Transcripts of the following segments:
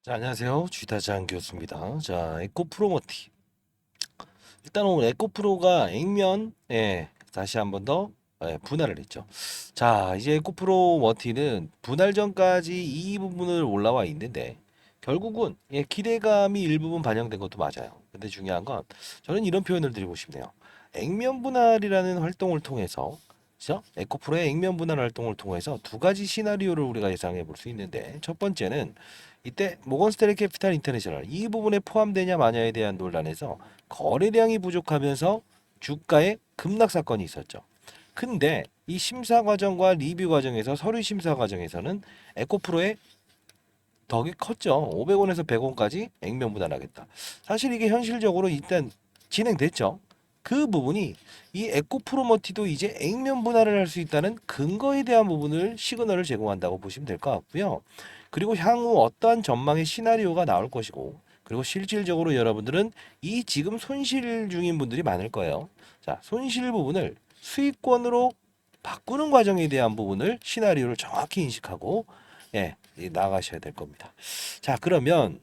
자, 안녕하세요. 주다장 교수입니다. 자, 에코프로머티. 일단 오늘 에코프로가 액면, 다시 한번 더 분할을 했죠. 자, 이제 에코프로머티는 분할 전까지 이 부분을 올라와 있는데 결국은 기대감이 일부분 반영된 것도 맞아요. 근데 중요한 건 저는 이런 표현을 드리고 싶네요. 액면 분할이라는 활동을 통해서 그죠? 에코프로의 액면 분할 활동을 통해서 두 가지 시나리오를 우리가 예상해 볼 수 있는데 첫 번째는 이때 모건스탠리 캐피탈 인터내셔널 이 부분에 포함되냐 마냐에 대한 논란에서 거래량이 부족하면서 주가에 급락 사건이 있었죠. 근데 이 심사 과정과 리뷰 과정에서 서류 심사 과정에서는 에코프로의 덕이 컸죠. 500원에서 100원까지 액면 분할하겠다. 사실 이게 현실적으로 일단 진행됐죠. 그 부분이 이 에코프로머티도 이제 액면 분할을 할 수 있다는 근거에 대한 부분을 시그널을 제공한다고 보시면 될 것 같고요. 그리고 향후 어떠한 전망의 시나리오가 나올 것이고 그리고 실질적으로 여러분들은 이 지금 손실 중인 분들이 많을 거예요. 자, 손실 부분을 수익권으로 바꾸는 과정에 대한 부분을 시나리오를 정확히 인식하고 나가셔야 될 겁니다. 자, 그러면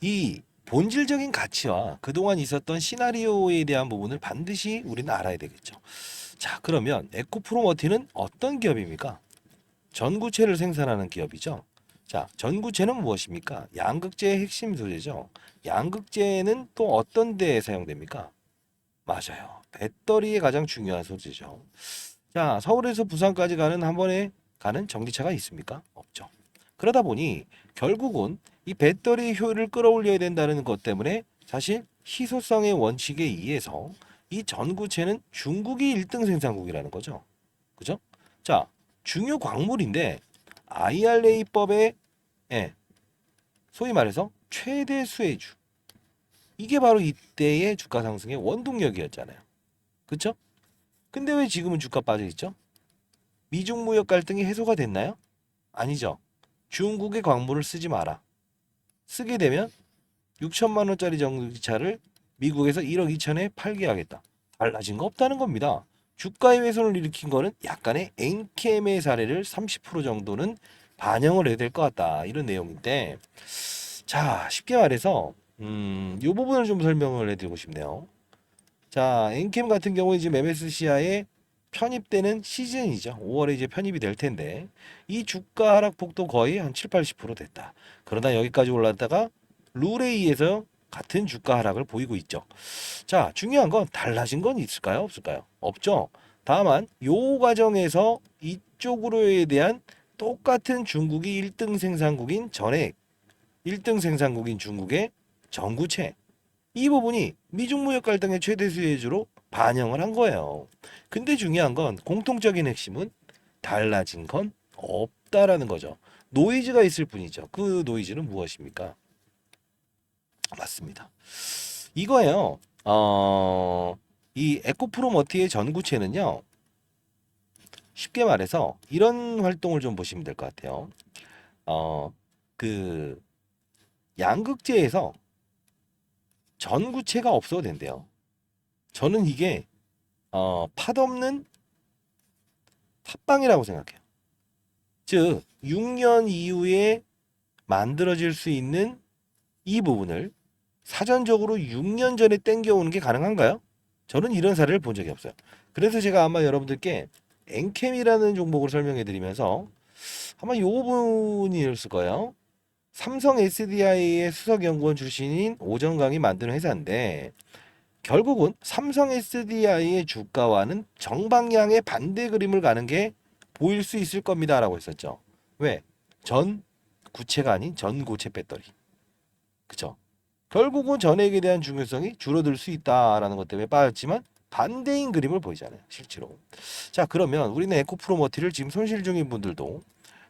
이 본질적인 가치와 그동안 있었던 시나리오에 대한 부분을 반드시 우리는 알아야 되겠죠. 자, 그러면 에코프로머티는 어떤 기업입니까? 전구체를 생산하는 기업이죠. 자, 전구체는 무엇입니까? 양극재의 핵심 소재죠. 양극재는 또 어떤 데에 사용됩니까? 맞아요. 배터리의 가장 중요한 소재죠. 자, 서울에서 부산까지 가는 한 번에 가는 전기차가 있습니까? 없죠. 그러다 보니 결국은 이 배터리 효율을 끌어올려야 된다는 것 때문에 사실 희소성의 원칙에 의해서 이 전구체는 중국이 1등 생산국이라는 거죠. 그죠? 자, 중요 광물인데 IRA법에 소위 말해서 최대 수혜주. 이게 바로 이때의 주가 상승의 원동력이었잖아요. 그쵸? 근데 왜 지금은 주가 빠져 있죠? 미중 무역 갈등이 해소가 됐나요? 아니죠. 중국의 광물을 쓰지 마라. 쓰게 되면 6천만 원짜리 전기차를 미국에서 1억 2천에 팔게 하겠다. 달라진 거 없다는 겁니다. 주가의 훼손을 일으킨 거는 약간의 엔캠의 사례를 30% 정도는 반영을 해야 될 것 같다. 이런 내용인데, 자, 쉽게 말해서 이 부분을 좀 설명을 해드리고 싶네요. 자, 엔캠 같은 경우에 지금 MSCI에 편입되는 시즌이죠. 5월에 이제 편입이 될 텐데 이 주가 하락폭도 거의 한 7, 80% 됐다. 그러다 여기까지 올랐다가 룰에 의해서 같은 주가 하락을 보이고 있죠. 자, 중요한 건 달라진 건 있을까요? 없을까요? 없죠. 다만 요 과정에서 이쪽으로에 대한 똑같은 중국이 1등 생산국인 전액 1등 생산국인 중국의 전구체 이 부분이 미중 무역 갈등의 최대 수혜주로 반영을 한 거예요. 근데 중요한 건 공통적인 핵심은 달라진 건 없다라는 거죠. 노이즈가 있을 뿐이죠. 그 노이즈는 무엇입니까? 맞습니다. 이거예요. 이 에코프로머티의 전구체는요. 쉽게 말해서 이런 활동을 좀 보시면 될 것 같아요. 어, 그 양극재에서 전구체가 없어도 된대요. 저는 이게 팥 없는 팥빵이라고 생각해요. 즉 6년 이후에 만들어질 수 있는 이 부분을 사전적으로 6년 전에 땡겨오는 게 가능한가요? 저는 이런 사례를 본 적이 없어요. 그래서 제가 아마 여러분들께 엔캠이라는 종목을 설명해 드리면서 아마 요 부분이었을 거예요. 삼성 SDI의 수석연구원 출신인 오정강이 만든 회사인데 결국은 삼성 SDI의 주가와는 정방향의 반대 그림을 가는 게 보일 수 있을 겁니다라고 했었죠. 왜? 전 구체가 아닌 전고체 배터리. 그쵸? 결국은 전액에 대한 중요성이 줄어들 수 있다라는 것 때문에 빠졌지만 반대인 그림을 보이잖아요. 실제로. 자, 그러면 우리는 에코프로머티를 지금 손실 중인 분들도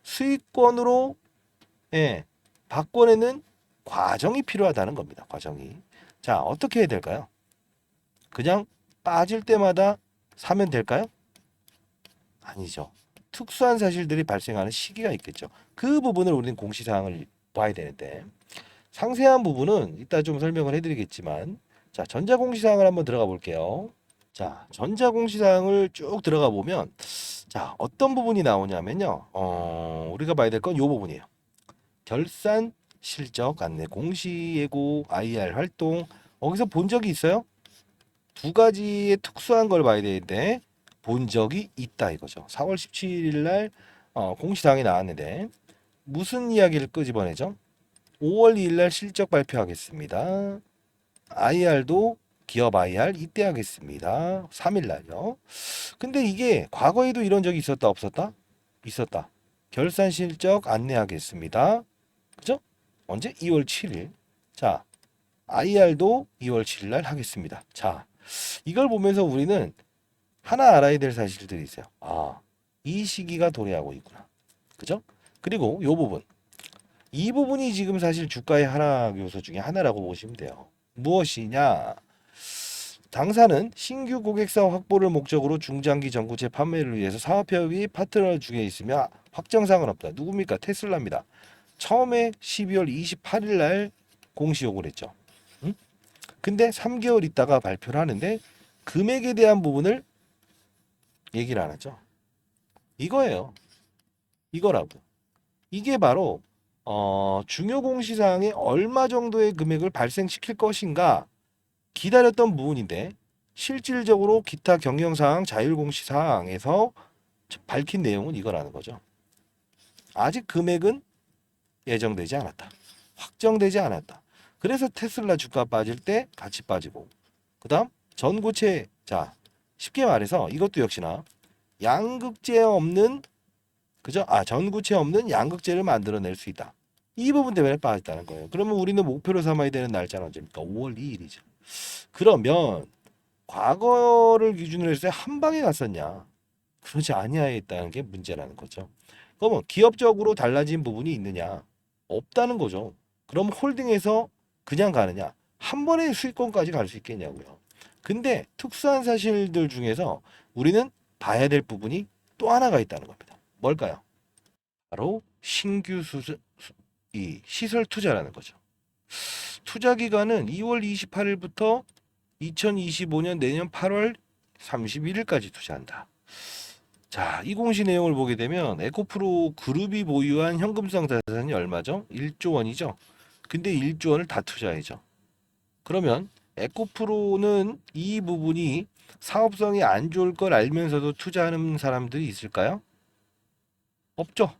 수익권으로 바꿔내는 과정이 필요하다는 겁니다. 과정이. 자, 어떻게 해야 될까요? 그냥 빠질 때마다 사면 될까요? 아니죠. 특수한 사실들이 발생하는 시기가 있겠죠. 그 부분을 우리는 공시사항을 봐야 되는데 상세한 부분은 이따 좀 설명을 해드리겠지만 자, 전자공시사항을 한번 들어가 볼게요. 자, 전자공시사항을 쭉 들어가 보면 자, 어떤 부분이 나오냐면요. 우리가 봐야 될 건 이 부분이에요. 결산 실적 안내 공시 예고 IR 활동 거기서 본 적이 있어요? 두 가지의 특수한 걸 봐야 되는데 본 적이 있다 이거죠. 4월 17일 날 공시사항이 나왔는데 무슨 이야기를 끄집어내죠? 5월 2일 날 실적 발표하겠습니다. IR도 기업 IR 이때 하겠습니다. 3일 날요. 근데 이게 과거에도 이런 적이 있었다 없었다? 있었다. 결산 실적 안내하겠습니다. 그죠? 언제? 2월 7일. 자, IR도 2월 7일 날 하겠습니다. 자, 이걸 보면서 우리는 하나 알아야 될 사실들이 있어요. 아, 이 시기가 도래하고 있구나. 그죠? 그리고 요 부분. 이 부분이 지금 사실 주가의 하락 요소 중에 하나라고 보시면 돼요. 무엇이냐? 당사는 신규 고객사 확보를 목적으로 중장기 전구체 판매를 위해서 사업협의 파트너 중에 있으며 확정사항은 없다. 누굽니까? 테슬라입니다. 처음에 12월 28일 날 공시 요구를 했죠. 응? 근데 3개월 있다가 발표를 하는데 금액에 대한 부분을 얘기를 안 하죠. 이거예요. 이거라고. 이게 바로 중요 공시사항에 얼마 정도의 금액을 발생시킬 것인가 기다렸던 부분인데 실질적으로 기타 경영사항 자율공시사항에서 밝힌 내용은 이거라는 거죠. 아직 금액은 예정되지 않았다. 확정되지 않았다. 그래서 테슬라 주가 빠질 때 같이 빠지고 그 다음 전고체 자 쉽게 말해서 이것도 역시나 양극재 없는 그죠? 전구체 없는 양극재를 만들어낼 수 있다. 이 부분 때문에 빠졌다는 거예요. 그러면 우리는 목표로 삼아야 되는 날짜는 언제입니까? 5월 2일이죠. 그러면 과거를 기준으로 해서 한 방에 갔었냐? 그러지 아니하였다는 게 문제라는 거죠. 그러면 기업적으로 달라진 부분이 있느냐? 없다는 거죠. 그럼 홀딩에서 그냥 가느냐? 한 번에 수익권까지 갈 수 있겠냐고요. 근데 특수한 사실들 중에서 우리는 봐야 될 부분이 또 하나가 있다는 겁니다. 뭘까요? 바로 신규 이 시설 투자라는 거죠. 투자 기간은 2월 28일부터 2025년 내년 8월 31일까지 투자한다. 자, 이 공시 내용을 보게 되면 에코프로 그룹이 보유한 현금성 자산이 얼마죠? 1조 원이죠. 근데 1조 원을 다 투자해죠. 그러면 에코프로는 이 부분이 사업성이 안 좋을 걸 알면서도 투자하는 사람들이 있을까요? 없죠.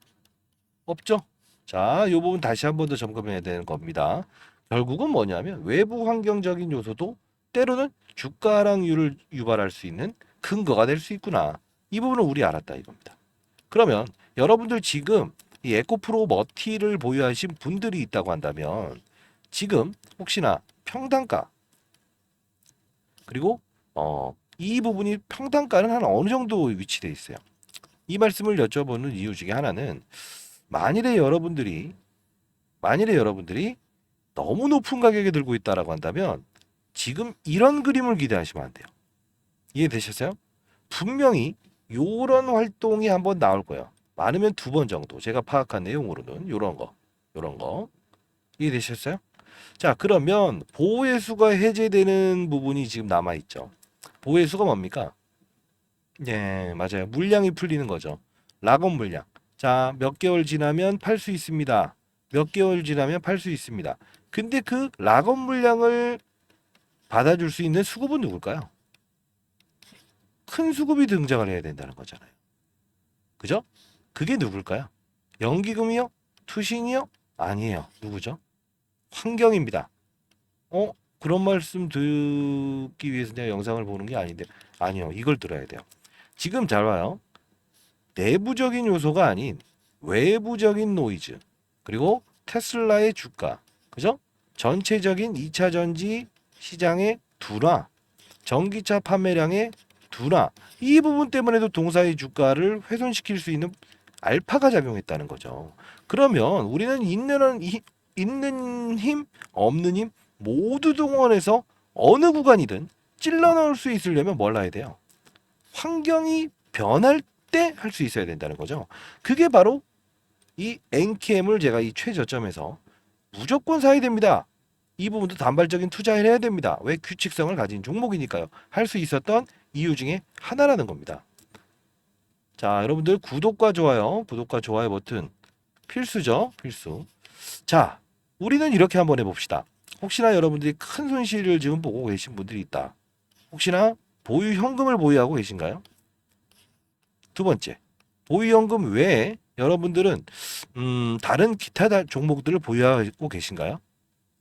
없죠. 자, 이 부분 다시 한 번 더 점검해야 되는 겁니다. 결국은 뭐냐면 외부 환경적인 요소도 때로는 주가 하락률을 유발할 수 있는 근거가 될 수 있구나. 이 부분은 우리 알았다 이겁니다. 그러면 여러분들 지금 이 에코프로 머티를 보유하신 분들이 있다고 한다면 지금 혹시나 평단가 그리고 이 부분이 평단가는 한 어느 정도 위치돼 있어요. 이 말씀을 여쭤보는 이유 중에 하나는 만일에 여러분들이 너무 높은 가격에 들고 있다라고 한다면 지금 이런 그림을 기대하시면 안 돼요. 이해되셨어요? 분명히 요런 활동이 한번 나올 거예요. 많으면 2번 정도. 제가 파악한 내용으로는 요런 거. 이해되셨어요? 자, 그러면 보호해수가 해제되는 부분이 지금 남아 있죠. 보호해수가 뭡니까? 네, 맞아요. 물량이 풀리는 거죠. 락업 물량. 자, 몇 개월 지나면 팔 수 있습니다. 몇 개월 지나면 팔 수 있습니다. 근데 그 락업 물량을 받아줄 수 있는 수급은 누굴까요? 큰 수급이 등장을 해야 된다는 거잖아요. 그죠? 그게 누굴까요? 연기금이요? 투신이요? 아니에요. 누구죠? 환경입니다. 그런 말씀 듣기 위해서 내가 영상을 보는 게 아닌데 아니요. 이걸 들어야 돼요. 지금 잘 봐요. 내부적인 요소가 아닌 외부적인 노이즈 그리고 테슬라의 주가 그죠? 전체적인 2차 전지 시장의 둔화 전기차 판매량의 둔화 이 부분 때문에도 동사의 주가를 훼손시킬 수 있는 알파가 작용했다는 거죠. 그러면 우리는 있는 힘 없는 힘 모두 동원해서 어느 구간이든 찔러 넣을 수 있으려면 뭘 해야 돼요? 환경이 변할 때 할 수 있어야 된다는 거죠. 그게 바로 이 NKM을 제가 이 최저점에서 무조건 사야 됩니다. 이 부분도 단발적인 투자를 해야 됩니다. 왜? 규칙성을 가진 종목이니까요. 할 수 있었던 이유 중에 하나라는 겁니다. 자, 여러분들 구독과 좋아요 버튼 필수죠. 필수. 자, 우리는 이렇게 한번 해봅시다. 혹시나 여러분들이 큰 손실을 지금 보고 계신 분들이 있다. 혹시나 보유 현금을 보유하고 계신가요? 두 번째, 보유 현금 외에 여러분들은 다른 기타 종목들을 보유하고 계신가요?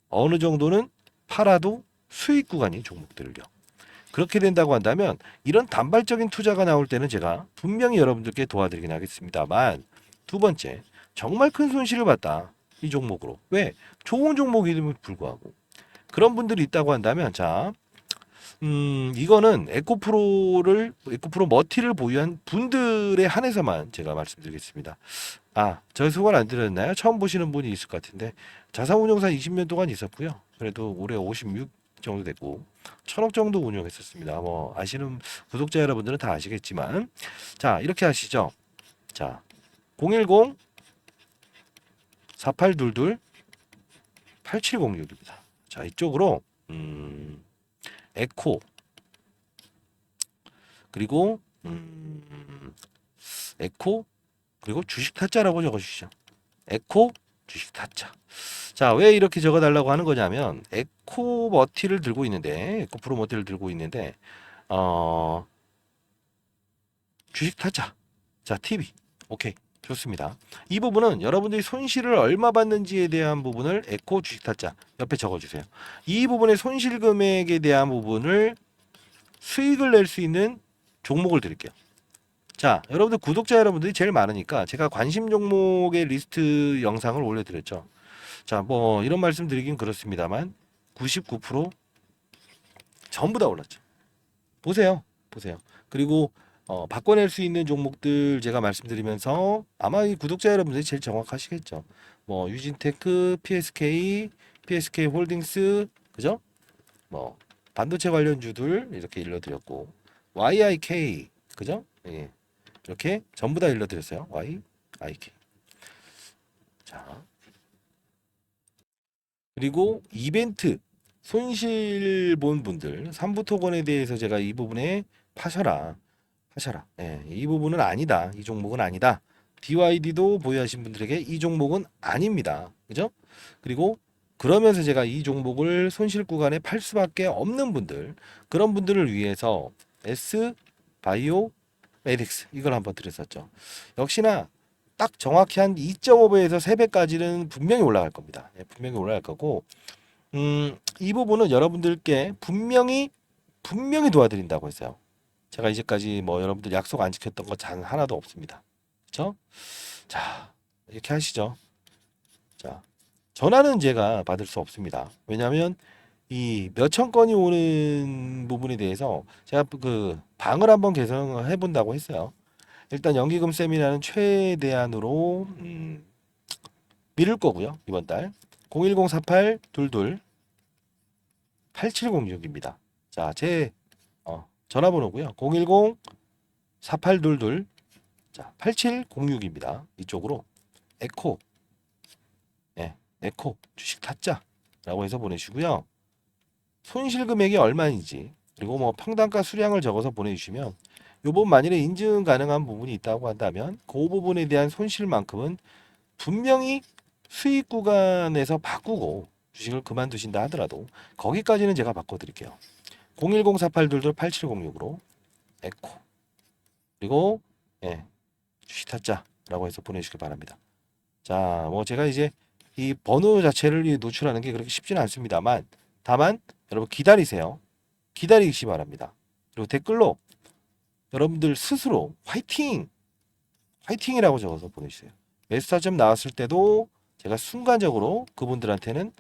어느 정도는 팔아도 수익 구간인 종목들을요. 그렇게 된다고 한다면 이런 단발적인 투자가 나올 때는 제가 분명히 여러분들께 도와드리긴 하겠습니다만, 두 번째, 정말 큰 손실을 봤다. 이 종목으로. 왜? 좋은 종목임에도 불구하고. 그런 분들이 있다고 한다면, 자, 이거는 에코프로 머티를 보유한 분들에 한해서만 제가 말씀드리겠습니다. 아, 저희 소개를 안 드렸나요? 처음 보시는 분이 있을 것 같은데, 자산운용사 20년 동안 있었고요. 그래도 올해 56 정도 됐고, 1000억 정도 운용했었습니다. 뭐, 아시는 구독자 여러분들은 다 아시겠지만, 자, 이렇게 하시죠. 자, 010 4822 8706입니다. 자, 이쪽으로, 에코, 그리고, 에코, 그리고 주식 타짜라고 적어주시죠. 에코, 주식 타짜. 자, 왜 이렇게 적어달라고 하는 거냐면, 에코 머티를 들고 있는데, 에코 프로 머티를 들고 있는데, 어, 주식 타짜. 자, TV. 오케이. 좋습니다. 이 부분은 여러분들이 손실을 얼마 받는지에 대한 부분을 에코 주식 타짜 옆에 적어주세요. 이 부분의 손실 금액에 대한 부분을 수익을 낼 수 있는 종목을 드릴게요. 자, 여러분들 구독자 여러분들이 제일 많으니까 제가 관심 종목의 리스트 영상을 올려드렸죠. 자, 뭐 이런 말씀 드리긴 그렇습니다만 99% 전부 다 올랐죠. 보세요. 보세요. 그리고 바꿔낼 수 있는 종목들 제가 말씀드리면서 아마 이 구독자 여러분들이 제일 정확하시겠죠. 뭐 유진테크, PSK 홀딩스, 그죠? 뭐 반도체 관련주들 이렇게 일러드렸고 YIK, 그죠? 예. 이렇게 전부 다 일러드렸어요. YIK. 자, 그리고 이벤트 손실 본 분들 3부 토건에 대해서 제가 이 부분에 파셔라. 하셔라. 예, 이 부분은 아니다. 이 종목은 아니다. DYD도 보유하신 분들에게 이 종목은 아닙니다. 그죠? 그리고 그러면서 제가 이 종목을 손실 구간에 팔 수밖에 없는 분들, 그런 분들을 위해서 S 바이오 메딕스 이걸 한번 드렸었죠. 역시나 딱 정확히 한 2.5배에서 3배까지는 분명히 올라갈 겁니다. 예, 분명히 올라갈 거고, 이 부분은 여러분들께 분명히 도와드린다고 했어요. 제가 이제까지 뭐 여러분들 약속 안 지켰던 거 단 하나도 없습니다. 그렇죠? 자, 이렇게 하시죠. 자, 전화는 제가 받을 수 없습니다. 왜냐하면 이 몇천 건이 오는 부분에 대해서 제가 그 방을 한번 개설해 본다고 했어요. 일단 연기금 세미나는 최대한으로 미룰 거고요. 이번 달 0104822 8706입니다. 자, 제 전화번호고요. 010 4822 자, 8706입니다. 이쪽으로 에코, 예, 에코 주식 타짜라고 해서 보내주시고요. 손실 금액이 얼마인지 그리고 뭐 평단가 수량을 적어서 보내주시면 요번 만일에 인증 가능한 부분이 있다고 한다면 그 부분에 대한 손실만큼은 분명히 수익 구간에서 바꾸고 주식을 그만두신다 하더라도 거기까지는 제가 바꿔드릴게요. 0104822 8706으로 에코 그리고 예, 주식 타짜라고 해서 보내주시기 바랍니다. 자, 뭐 제가 이제 이 번호 자체를 노출하는 게 그렇게 쉽지는 않습니다만 다만 여러분 기다리세요. 기다리시 바랍니다. 그리고 댓글로 여러분들 스스로 화이팅이라고 적어서 보내주세요. 매수타점 나왔을 때도 제가 순간적으로 그분들한테는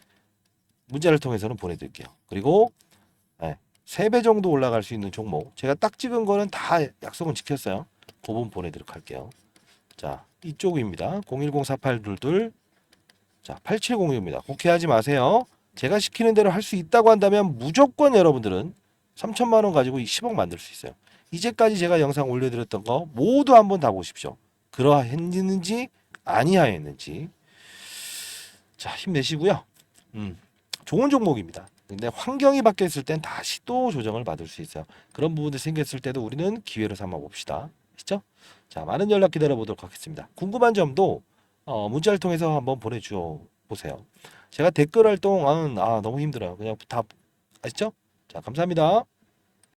문자를 통해서는 보내드릴게요. 그리고 3배 정도 올라갈 수 있는 종목 제가 딱 찍은 거는 다 약속은 지켰어요. 그 부분 보내드리도록 할게요. 자, 이쪽입니다. 0104822 자, 8706입니다. 곡해하지 마세요. 제가 시키는 대로 할 수 있다고 한다면 무조건 여러분들은 3천만 원 가지고 10억 만들 수 있어요. 이제까지 제가 영상 올려드렸던 거 모두 한번 다 보십시오. 그러했는지 아니하였는지. 자, 힘내시고요. 좋은 종목입니다. 근데 환경이 바뀌었을 땐 다시 또 조정을 받을 수 있어요. 그런 부분들 생겼을 때도 우리는 기회로 삼아 봅시다. 아시죠? 자, 많은 연락 기다려 보도록 하겠습니다. 궁금한 점도 문자를 통해서 한번 보내주세요. 보세요. 제가 댓글 활동은 너무 힘들어요. 그냥 다 아시죠? 자, 감사합니다.